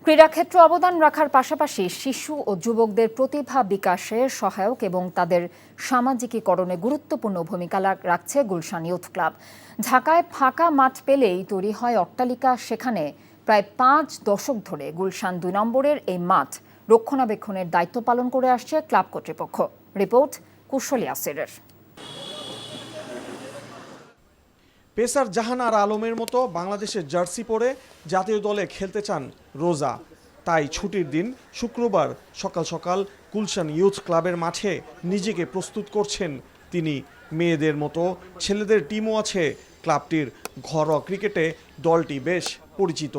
ক্রীড়াক্ষেত্রে অবদান রাখার পাশাপাশি শিশু ও যুবকদের প্রতিভা বিকাশে সহায়ক এবং তাদের সামাজিকীকরণে গুরুত্বপূর্ণ ভূমিকা রাখছে গুলশান ইউথ ক্লাব। ঢাকায় ফাঁকা মাঠ পেলেই তৈরি হয় অট্টালিকা। সেখানে প্রায় 5 দশক ধরে গুলশান 2 নম্বরের এই মাঠ রক্ষণাবেক্ষণের দায়িত্ব পালন করে আসছে ক্লাব কর্তৃপক্ষ। রিপোর্ট কুশলী আসিরের। পেসার জাহানার আলমের মতো বাংলাদেশের জার্সি পরে জাতীয় দলে খেলতে চান রোজা। তাই ছুটির দিন শুক্রবার সকাল সকাল গুলশান ইউথ ক্লাবের মাঠে নিজেকে প্রস্তুত করছেন তিনি। মেয়েদের মতো ছেলেদের টিমও আছে ক্লাবটির। ঘরোয়া ক্রিকেটে দলটি বেশ পরিচিত।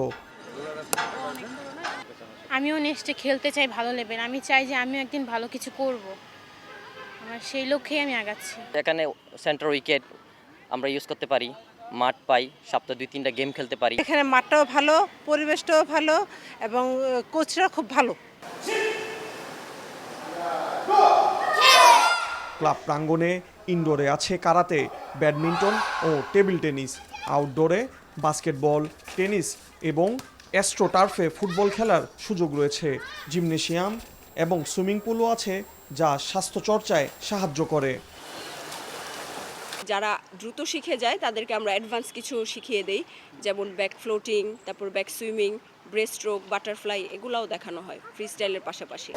আমিও নেক্সটে খেলতে চাই ভালো লেভেল। আমি চাই যে আমিও একদিন ভালো কিছু করব। আমার সেই লক্ষ্যেই আমি আগাচ্ছি। এখানে সেন্টার উইকেট আমরা ইউজ করতে পারি, মাঠ পাই, সপ্তাহে 2-3টা গেম খেলতে পারি। এখানে মাঠটাও ভালো, পরিবেশটাও ভালো এবং কোচরা খুব ভালো। ক্লাব প্রাঙ্গণে ইনডোরে আছে কারাতে, ব্যাডমিন্টন ও টেবিল টেনিস। আউটডোরে বাস্কেটবল, টেনিস এবং অ্যাস্ট্রো টার্ফে ফুটবল খেলার সুযোগ রয়েছে। জিমনেশিয়াম এবং সুইমিং পুলও আছে যা স্বাস্থ্যচর্চায় সাহায্য করে। যারা দ্রুত শিখে যায় তাদেরকে আমরা অ্যাডভান্স কিছু শিখিয়ে দেই, যেমন ব্যাক ফ্লোটিং, তারপর back swimming, breast stroke, butterfly, এগুলাও দেখানো হয় ফ্রি স্টাইলের পাশাপাশি।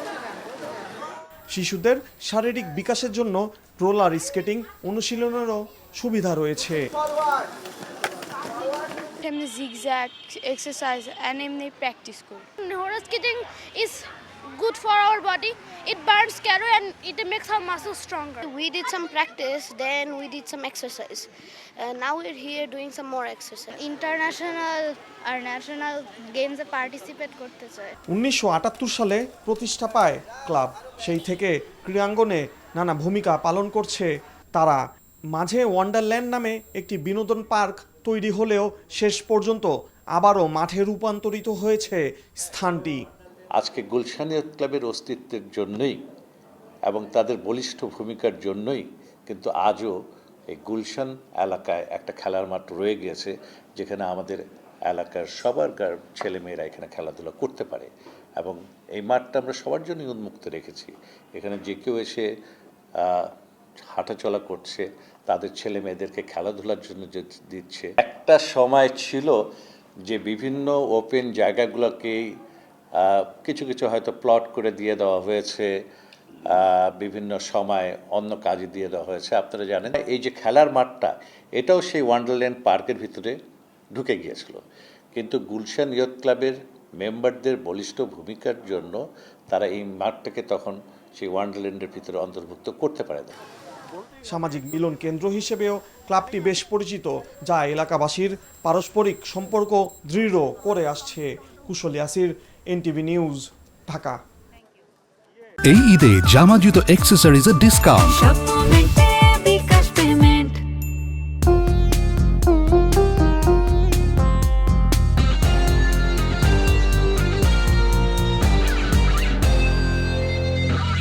শিশুদের শারীরিক বিকাশের জন্য রোলার স্কেটিং অনুশীলনেরও সুবিধা রয়েছে। এমনি জিগজ্যাগ এক্সারসাইজ এন্ড এমনি প্র্যাকটিস করি। Roller skating is good for our body. It burns calorie and it makes our muscles stronger. We did some practice, then we did some exercise. Now we're here doing some more exercise. International or national games A participate করতে চাই। 1978 সালে প্রতিষ্ঠা পায় club. সেই থেকে ক্রীড়াঙ্গনে নানা ভূমিকা পালন করছে তারা। মাঝে ওয়ান্ডারল্যান্ড নামে একটি বিনোদন পার্ক তৈরি হলেও শেষ পর্যন্ত আবারও মাঠে রূপান্তরিত হয়েছে স্থানটি। আজকে গুলশান ইউথ ক্লাবের অস্তিত্বের জন্যই এবং তাদের বলিষ্ঠ ভূমিকার জন্যই কিন্তু আজও এই গুলশান এলাকায় একটা খেলার মাঠ রয়ে গিয়েছে, যেখানে আমাদের এলাকার সবার ছেলেমেয়েরা এখানে খেলাধুলা করতে পারে। এবং এই মাঠটা আমরা সবার জন্যই উন্মুক্ত রেখেছি। এখানে যে কেউ এসে হাঁটাচলা করছে, তাদের ছেলে মেয়েদেরকে খেলাধুলার জন্য যে দিচ্ছে। একটা সময় ছিল যে বিভিন্ন ওপেন জায়গাগুলোকেই কিছু কিছু হয়তো প্লট করে দিয়ে দেওয়া হয়েছে, বিভিন্ন সময় অন্য কাজে দিয়ে দেওয়া হয়েছে। আপনারা জানেন এই যে খেলার মাঠটা, এটাও সেই ওয়ান্ডারল্যান্ড পার্কের ভিতরে ঢুকে গিয়েছিল, কিন্তু গুলশান ইয়ুথ ক্লাবের মেম্বারদের বলিষ্ঠ ভূমিকার জন্য তারা এই মাঠটাকে তখন সেই ওয়ান্ডারল্যান্ডের ভিতরে অন্তর্ভুক্ত করতে পারে না। সামাজিক মিলন কেন্দ্র হিসেবেও ক্লাবটি বেশ পরিচিত, যা এলাকাবাসীর পারস্পরিক সম্পর্ক দৃঢ় করে আসছে। কুশলী আসির, এনটিভি নিউজ, ঢাকা। এই ঈদে জামা জুতো অ্যাক্সেসরিজের ডিসকাউন্ট।